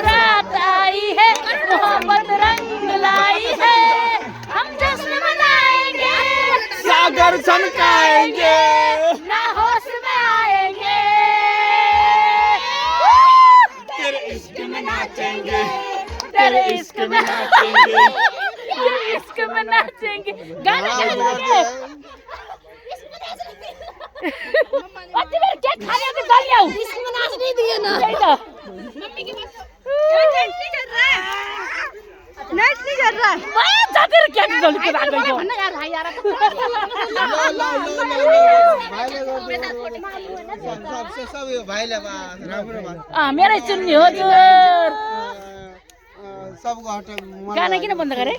रात आई है मोहब्बत रंग लाई है हम जश्न मनाएंगे सागर चमकाएंगे ना होश में आएंगे तेरे इश्क में नाचेंगे तेरे इश्क में नाचेंगे तेरे इश्क में नाचेंगे गाना गाएंगे अति बार क्या खाने को डाल लिया इश्क में नाच नहीं दिए ना मम्मी की बात नेट नहीं चल रहा है मैं जाते क्या डाल के आ गई हो यार भाई यार सब भाइले बा राम्रो बा मेरै सुन्नी हजुर सबको हटे गाना किन बन्द गरे